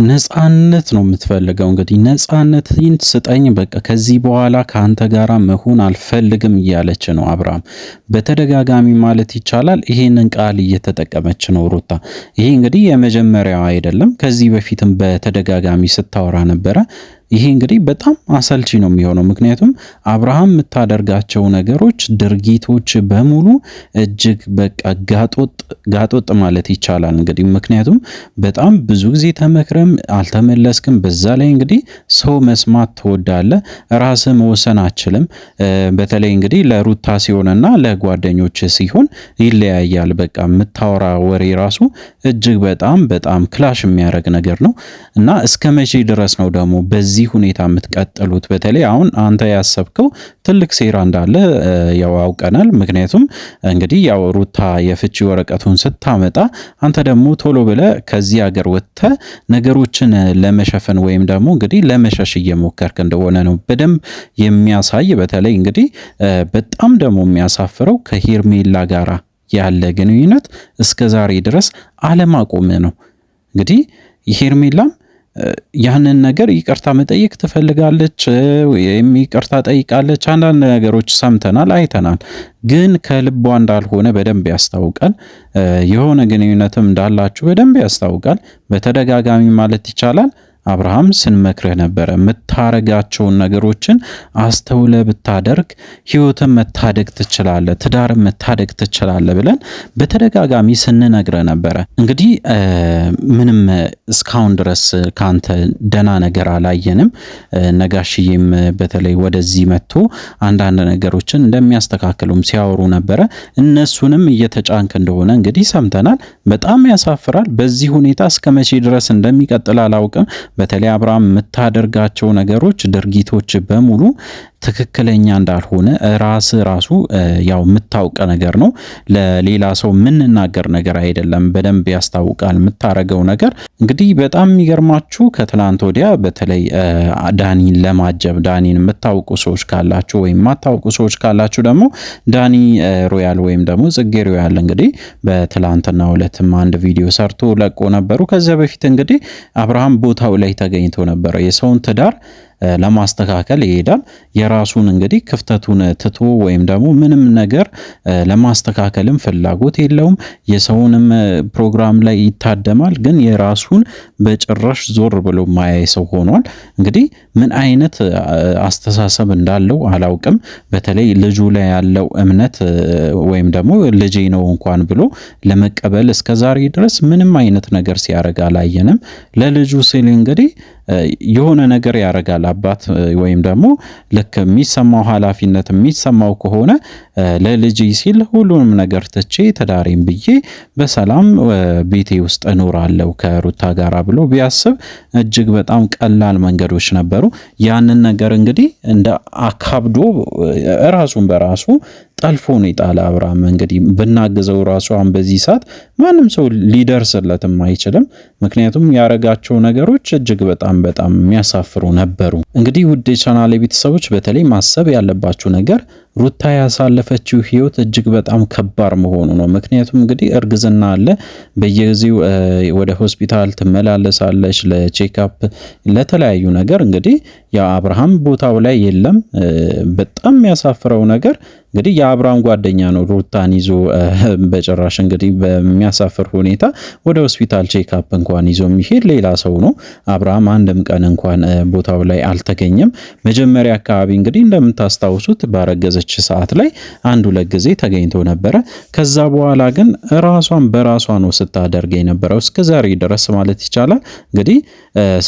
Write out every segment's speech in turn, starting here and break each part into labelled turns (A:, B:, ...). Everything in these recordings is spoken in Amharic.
A: ነፃነት ነው የምትፈልገው። እንግዲህ ነፃነትን ስጠኝ፣ በቃ ከዚህ በኋላ ከአንተ ጋራ መሆን አልፈልግም እያለች ነው አብርሃም በተደጋጋሚ ማለት ይቻላል። ይሄንን ቃል እየተጠቀመች ነው ሩታ። ይሄ እንግዲህ የመጀመሪያው አይደለም፣ ከዚህ በፊትም በተደጋጋሚ ስታወራ ነበረ። ይሄ እንግዲህ በጣም አሰልቺ ነው የሚሆነው። ምክንያቱም አብርሃም የምታደርጋቸው ነገሮች፣ ድርጊቶች በሙሉ እጅግ በቃ ጋጦጥ ማለት ይቻላል። እንግዲህ ምክንያቱም በጣም ብዙ ጊዜ ተመክረም አልተመለስክም። በዛ ላይ እንግዲህ ሰው መስማት ትወዳለህ፣ ራስህ መወሰን አችልም። በተለይ እንግዲህ ለሩታ ሲሆንና ለጓደኞች ሲሆን ይለያያል። በቃ የምታወራ ወሬ ራሱ እጅግ በጣም ክላሽ የሚያደርግ ነገር ነው እና እስከ መቼ ድረስ ነው ደግሞ በዚህ ሁኔታ የምትቀጥሉት? በተለይ አሁን አንተ ያሰብከው ትልቅ ሴራ እንዳለ ያው አውቀናል። ምክንያቱም እንግዲህ ያው ሩታ የፍቺ ወረቀቱን ስታመጣ አንተ ደግሞ ቶሎ ብለህ ከዚህ ሀገር ወጥተህ ነገሮችን ለመሸፈን ወይም ደግሞ እንግዲህ ለመሸሽ እየሞከርክ እንደሆነ ነው በደንብ የሚያሳይ። በተለይ እንግዲህ በጣም ደግሞ የሚያሳፍረው ከሄርሜላ ጋራ ያለ ግንኙነት እስከ ዛሬ ድረስ አለማቆም ነው። እንግዲህ ሄርሜላም ያንን ነገር ይቅርታ መጠየቅ ትፈልጋለች ወይም ይቅርታ ጠይቃለች። አንዳንድ ነገሮች ሰምተናል፣ አይተናል። ግን ከልቧ እንዳልሆነ በደንብ ያስታውቃል። የሆነ ግንኙነትም እንዳላችሁ በደንብ ያስታውቃል። በተደጋጋሚ ማለት ይቻላል አብርሃም ስንመክርህ ነበረ፣ የምታረጋቸውን ነገሮችን አስተውለ ብታደርግ ህይወትን መታደግ ትችላለህ፣ ትዳርን መታደግ ትችላለህ ብለን በተደጋጋሚ ስንነግርህ ነበረ። እንግዲህ ምንም እስካሁን ድረስ ካንተ ደና ነገር አላየንም። ነጋሽዬም በተለይ ወደዚህ መጥቶ አንዳንድ ነገሮችን እንደሚያስተካክሉም ሲያወሩ ነበረ። እነሱንም እየተጫንክ እንደሆነ እንግዲህ ሰምተናል። በጣም ያሳፍራል። በዚህ ሁኔታ እስከ መቼ ድረስ እንደሚቀጥል አላውቅም። በተለይ አብርሃም የምታደርጋቸው ነገሮች፣ ድርጊቶች በሙሉ ትክክለኛ እንዳልሆነ ራሱ ያው የምታውቀ ነገር ነው። ለሌላ ሰው የምንናገር ነገር አይደለም። በደንብ ያስታውቃል የምታረገው ነገር። እንግዲህ በጣም የሚገርማችሁ ከትላንት ወዲያ በተለይ ዳኒን ለማጀብ ዳኒን የምታውቁ ሰዎች ካላችሁ ወይም የማታውቁ ሰዎች ካላችሁ ደግሞ ዳኒ ሮያል ወይም ደግሞ ጽጌ ሮያል እንግዲህ በትላንትናው ዕለትም አንድ ቪዲዮ ሰርቶ ለቆ ነበሩ። ከዚያ በፊት እንግዲህ አብርሃም ቦታው ላይ ተገኝቶ ነበረ። የሰውን ትዳር ለማስተካከል ይሄዳል። የራሱን እንግዲህ ክፍተቱን ትቶ ወይም ደግሞ ምንም ነገር ለማስተካከልም ፍላጎት የለውም። የሰውንም ፕሮግራም ላይ ይታደማል፣ ግን የራሱን በጭራሽ ዞር ብሎ ማያይ ሰው ሆኗል። እንግዲህ ምን አይነት አስተሳሰብ እንዳለው አላውቅም። በተለይ ልጁ ላይ ያለው እምነት ወይም ደግሞ ልጄ ነው እንኳን ብሎ ለመቀበል እስከዛሬ ድረስ ምንም አይነት ነገር ሲያረጋ አላየንም። ለልጁ ሲል እንግዲህ የሆነ ነገር ያረጋል አባት ወይም ደግሞ ልክ የሚሰማው ኃላፊነት የሚሰማው ከሆነ ለልጅ ሲል ሁሉንም ነገር ትቼ ተዳሬም ብዬ በሰላም ቤቴ ውስጥ እኖራለሁ ከሩታ ጋራ ብሎ ቢያስብ እጅግ በጣም ቀላል መንገዶች ነበሩ። ያንን ነገር እንግዲህ እንደ አካብዶ ራሱን በራሱ ጠልፎ ነው የጣለ አብርሃም። እንግዲህ ብናግዘው ራሱ አሁን በዚህ ሰዓት ማንም ሰው ሊደርስለትም አይችልም። ምክንያቱም ያረጋቸው ነገሮች እጅግ በጣም የሚያሳፍሩ ነበሩ። እንግዲህ ውድ የቻናሌ ቤተሰቦች በተለይ ማሰብ ያለባችሁ ነገር ሩታ ያሳለፈችው ህይወት እጅግ በጣም ከባድ መሆኑ ነው። ምክንያቱም እንግዲህ እርግዝና አለ፣ በየጊዜው ወደ ሆስፒታል ትመላለሳለች ለቼክአፕ ለተለያዩ ነገር። እንግዲህ ያ አብርሃም ቦታው ላይ የለም። በጣም የሚያሳፍረው ነገር እንግዲህ የአብርሃም ጓደኛ ነው ሩታን ይዞ በጭራሽ እንግዲህ በሚያሳፍር ሁኔታ ወደ ሆስፒታል ቼክአፕ እንኳን ይዞ የሚሄድ ሌላ ሰው ነው። አብርሃም አንድም ቀን እንኳን ቦታው ላይ አልተገኘም። መጀመሪያ አካባቢ እንግዲህ እንደምታስታውሱት ባረገዘች ሰዓት ላይ አንድ ሁለት ጊዜ ተገኝቶ ነበረ። ከዛ በኋላ ግን ራሷን በራሷ ነው ስታደርግ የነበረው እስከዛሬ ድረስ ማለት ይቻላል። እንግዲህ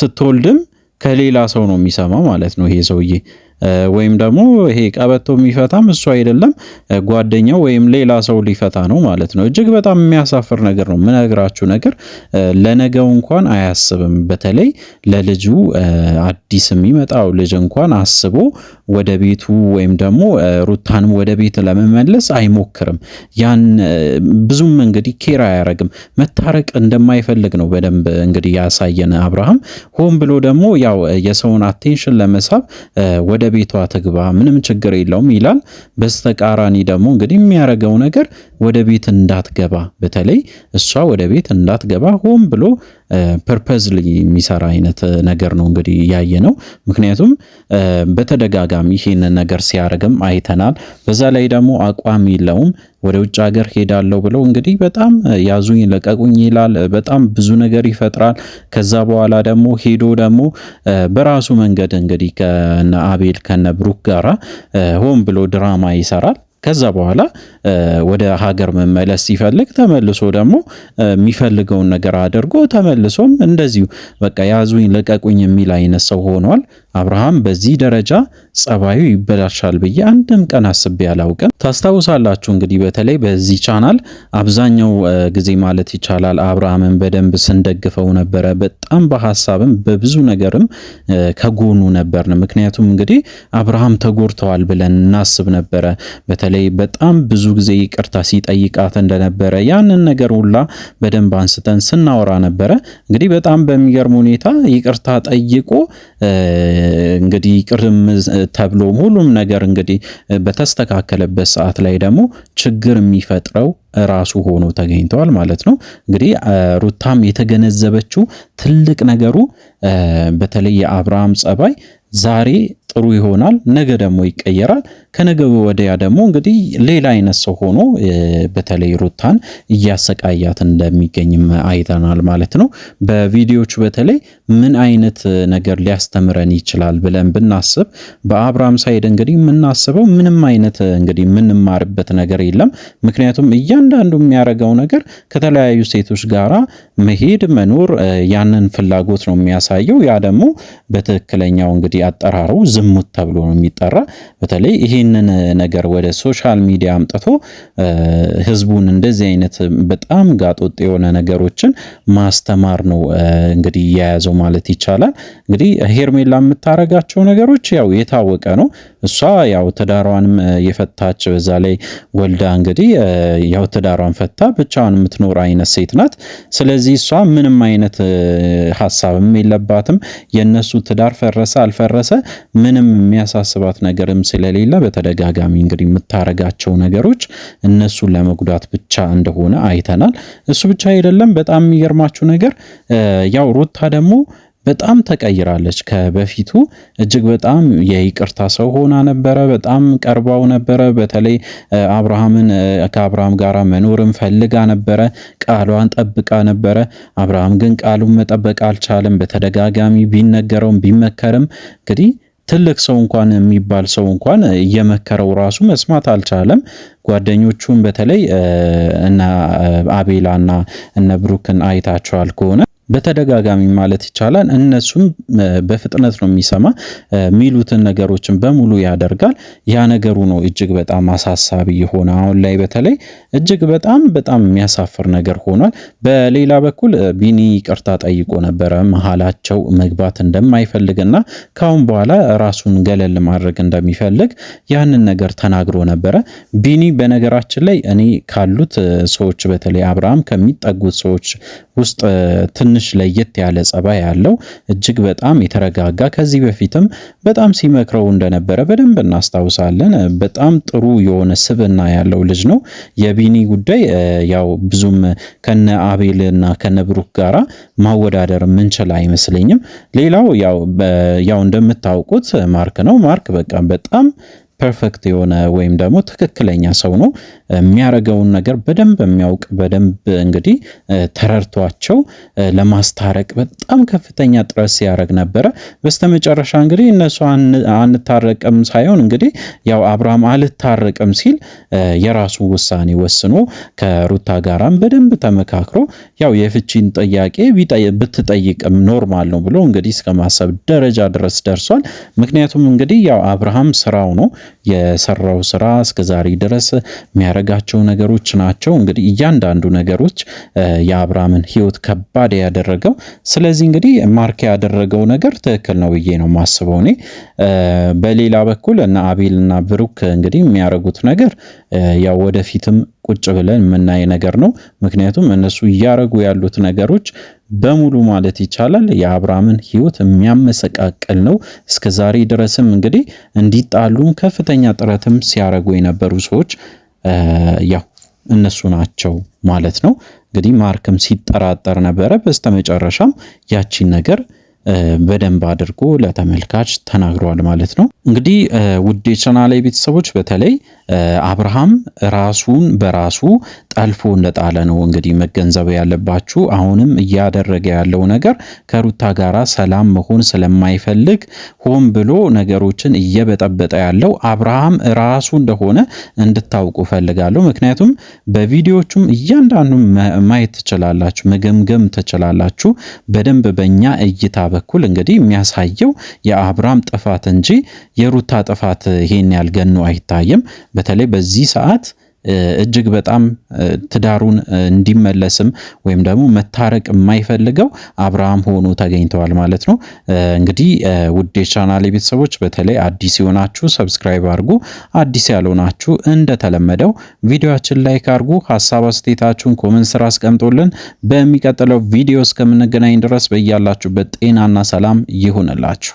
A: ስትወልድም ከሌላ ሰው ነው የሚሰማው ማለት ነው ይሄ ሰውዬ። ወይም ደግሞ ይሄ ቀበቶ የሚፈታም እሱ አይደለም ጓደኛው ወይም ሌላ ሰው ሊፈታ ነው ማለት ነው። እጅግ በጣም የሚያሳፍር ነገር ነው የምነግራችሁ ነገር። ለነገው እንኳን አያስብም። በተለይ ለልጁ አዲስ የሚመጣው ልጅ እንኳን አስቦ ወደ ቤቱ ወይም ደግሞ ሩታንም ወደ ቤት ለመመለስ አይሞክርም። ያን ብዙም እንግዲህ ኬር አያረግም። መታረቅ እንደማይፈልግ ነው በደንብ እንግዲህ ያሳየን አብርሃም። ሆን ብሎ ደግሞ ያው የሰውን አቴንሽን ለመሳብ ወደ ቤቷ ትግባ ምንም ችግር የለውም ይላል። በስተቃራኒ ደግሞ እንግዲህ የሚያረገው ነገር ወደ ቤት እንዳትገባ፣ በተለይ እሷ ወደ ቤት እንዳትገባ ሆን ብሎ ፐርፐዝሊ የሚሰራ አይነት ነገር ነው እንግዲህ ያየ ነው። ምክንያቱም በተደጋጋሚ ይሄንን ነገር ሲያደርግም አይተናል። በዛ ላይ ደግሞ አቋም የለውም። ወደ ውጭ ሀገር ሄዳለሁ ብለው እንግዲህ በጣም ያዙኝ ለቀቁኝ ይላል። በጣም ብዙ ነገር ይፈጥራል። ከዛ በኋላ ደግሞ ሄዶ ደግሞ በራሱ መንገድ እንግዲህ ከነ አቤል ከነ ብሩክ ጋራ ሆን ብሎ ድራማ ይሰራል። ከዛ በኋላ ወደ ሀገር መመለስ ሲፈልግ ተመልሶ ደግሞ የሚፈልገውን ነገር አድርጎ ተመልሶም እንደዚሁ በቃ ያዙኝ ለቀቁኝ የሚል አይነት ሰው ሆኗል። አብርሃም በዚህ ደረጃ ጸባዩ ይበላሻል ብዬ አንድም ቀን አስቤ አላውቅም። ታስታውሳላችሁ እንግዲህ በተለይ በዚህ ቻናል አብዛኛው ጊዜ ማለት ይቻላል አብርሃምን በደንብ ስንደግፈው ነበረ። በጣም በሐሳብም በብዙ ነገርም ከጎኑ ነበርን። ምክንያቱም እንግዲህ አብርሃም ተጎድተዋል ብለን እናስብ ነበረ። በተለይ በጣም ብዙ ጊዜ ይቅርታ ሲጠይቃት እንደነበረ ያንን ነገር ሁላ በደንብ አንስተን ስናወራ ነበረ። እንግዲህ በጣም በሚገርም ሁኔታ ይቅርታ ጠይቆ እንግዲህ ይቅርም ተብሎ ሁሉም ነገር እንግዲህ በተስተካከለበት ሰዓት ላይ ደግሞ ችግር የሚፈጥረው ራሱ ሆኖ ተገኝተዋል ማለት ነው። እንግዲህ ሩታም የተገነዘበችው ትልቅ ነገሩ በተለይ የአብርሃም ጸባይ ዛሬ ጥሩ ይሆናል፣ ነገ ደግሞ ይቀየራል። ከነገ ወዲያ ደግሞ እንግዲህ ሌላ አይነት ሰው ሆኖ በተለይ ሩታን እያሰቃያት እንደሚገኝም አይተናል ማለት ነው። በቪዲዮቹ በተለይ ምን አይነት ነገር ሊያስተምረን ይችላል ብለን ብናስብ በአብርሃም ሳይድ እንግዲህ የምናስበው ምንም አይነት እንግዲህ የምንማርበት ነገር የለም። ምክንያቱም እያንዳንዱ የሚያደርገው ነገር ከተለያዩ ሴቶች ጋራ መሄድ መኖር ያንን ፍላጎት ነው የሚያሳየው። ያ ደግሞ በትክክለኛው እንግዲህ አጠራሩ ዝሙት ተብሎ ነው የሚጠራ። በተለይ ይህንን ነገር ወደ ሶሻል ሚዲያ አምጥቶ ህዝቡን እንደዚህ አይነት በጣም ጋጦጥ የሆነ ነገሮችን ማስተማር ነው እንግዲህ የያዘው ማለት ይቻላል። እንግዲህ ሄርሜላ የምታረጋቸው ነገሮች ያው የታወቀ ነው። እሷ ያው ትዳሯንም የፈታች በዛ ላይ ወልዳ እንግዲህ ያው ትዳሯን ፈታ ብቻዋን የምትኖር አይነት ሴት ናት። ስለዚህ እሷ ምንም አይነት ሐሳብም የለባትም። የነሱ ትዳር ፈረሰ አልፈረሰ ምንም የሚያሳስባት ነገርም ስለሌለ በተደጋጋሚ እንግዲህ የምታረጋቸው ነገሮች እነሱን ለመጉዳት ብቻ እንደሆነ አይተናል። እሱ ብቻ አይደለም። በጣም የሚገርማችሁ ነገር ያው ሩታ ደግሞ በጣም ተቀይራለች። ከበፊቱ እጅግ በጣም የይቅርታ ሰው ሆና ነበረ። በጣም ቀርባው ነበረ። በተለይ አብርሃምን ከአብርሃም ጋር መኖርን ፈልጋ ነበረ። ቃሏን ጠብቃ ነበረ። አብርሃም ግን ቃሉን መጠበቅ አልቻለም። በተደጋጋሚ ቢነገረውም ቢመከርም እንግዲህ ትልቅ ሰው እንኳን የሚባል ሰው እንኳን እየመከረው ራሱ መስማት አልቻለም። ጓደኞቹን በተለይ እነ አቤላና እነ ብሩክን አይታቸዋል ከሆነ በተደጋጋሚ ማለት ይቻላል እነሱም በፍጥነት ነው የሚሰማ። የሚሉትን ነገሮችን በሙሉ ያደርጋል። ያ ነገሩ ነው እጅግ በጣም አሳሳቢ የሆነ አሁን ላይ በተለይ እጅግ በጣም የሚያሳፍር ነገር ሆኗል። በሌላ በኩል ቢኒ ይቅርታ ጠይቆ ነበረ መሀላቸው መግባት እንደማይፈልግና ካሁን በኋላ ራሱን ገለል ማድረግ እንደሚፈልግ ያንን ነገር ተናግሮ ነበረ። ቢኒ በነገራችን ላይ እኔ ካሉት ሰዎች በተለይ አብርሃም ከሚጠጉት ሰዎች ውስጥ ትንሽ ለየት ያለ ጸባይ ያለው እጅግ በጣም የተረጋጋ ከዚህ በፊትም በጣም ሲመክረው እንደነበረ በደንብ እናስታውሳለን። በጣም ጥሩ የሆነ ስብዕና ያለው ልጅ ነው። የቢኒ ጉዳይ ያው ብዙም ከነ አቤልና ከነ ብሩክ ጋራ ማወዳደር ምንችል አይመስለኝም። ሌላው ያው እንደምታውቁት ማርክ ነው። ማርክ በቃ በጣም ፐርፌክት የሆነ ወይም ደግሞ ትክክለኛ ሰው ነው። የሚያረገውን ነገር በደንብ የሚያውቅ በደንብ እንግዲህ ተረድቷቸው ለማስታረቅ በጣም ከፍተኛ ጥረት ሲያደርግ ነበረ። በስተመጨረሻ እንግዲህ እነሱ አንታረቅም ሳይሆን እንግዲህ ያው አብርሃም አልታረቅም ሲል የራሱ ውሳኔ ወስኖ ከሩታ ጋራም በደንብ ተመካክሮ ያው የፍቺን ጥያቄ ብትጠይቅም ኖርማል ነው ብሎ እንግዲህ እስከ ማሰብ ደረጃ ድረስ ደርሷል። ምክንያቱም እንግዲህ ያው አብርሃም ስራው ነው የሰራው ስራ እስከዛሬ ድረስ የሚያረጋቸው ነገሮች ናቸው እንግዲህ እያንዳንዱ ነገሮች የአብርሃምን ሕይወት ከባድ ያደረገው። ስለዚህ እንግዲህ ማርክ ያደረገው ነገር ትክክል ነው ብዬ ነው ማስበው እኔ። በሌላ በኩል እና አቤልና ብሩክ እንግዲህ የሚያረጉት ነገር ያው ወደፊትም ቁጭ ብለን የምናይ ነገር ነው። ምክንያቱም እነሱ እያረጉ ያሉት ነገሮች በሙሉ ማለት ይቻላል የአብርሃምን ሕይወት የሚያመሰቃቅል ነው። እስከ ዛሬ ድረስም እንግዲህ እንዲጣሉም ከፍተኛ ጥረትም ሲያረጉ የነበሩ ሰዎች ያው እነሱ ናቸው ማለት ነው። እንግዲህ ማርክም ሲጠራጠር ነበረ። በስተመጨረሻም ያቺን ነገር በደንብ አድርጎ ለተመልካች ተናግሯል ማለት ነው። እንግዲህ ውድ የቻናሌ ቤተሰቦች በተለይ አብርሃም ራሱን በራሱ ጠልፎ እንደጣለ ነው እንግዲህ መገንዘብ ያለባችሁ። አሁንም እያደረገ ያለው ነገር ከሩታ ጋራ ሰላም መሆን ስለማይፈልግ ሆን ብሎ ነገሮችን እየበጠበጠ ያለው አብርሃም ራሱ እንደሆነ እንድታውቁ ፈልጋለሁ። ምክንያቱም በቪዲዮቹም እያንዳንዱ ማየት ትችላላችሁ፣ መገምገም ትችላላችሁ። በደንብ በእኛ እይታ በኩል እንግዲህ የሚያሳየው የአብርሃም ጥፋት እንጂ የሩታ ጥፋት ይሄን ያልገኑ አይታይም። በተለይ በዚህ ሰዓት እጅግ በጣም ትዳሩን እንዲመለስም ወይም ደግሞ መታረቅ የማይፈልገው አብርሃም ሆኖ ተገኝተዋል ማለት ነው። እንግዲህ ውድ የቻናሌ ቤተሰቦች በተለይ አዲስ የሆናችሁ ሰብስክራይብ አድርጉ፣ አዲስ ያልሆናችሁ እንደተለመደው ቪዲዮአችን ላይክ አድርጉ፣ ሐሳብ አስተያየታችሁን ኮሜንት ስራ አስቀምጡልን። በሚቀጥለው ቪዲዮ እስከምንገናኝ ድረስ በያላችሁበት ጤናና ሰላም ይሁንላችሁ።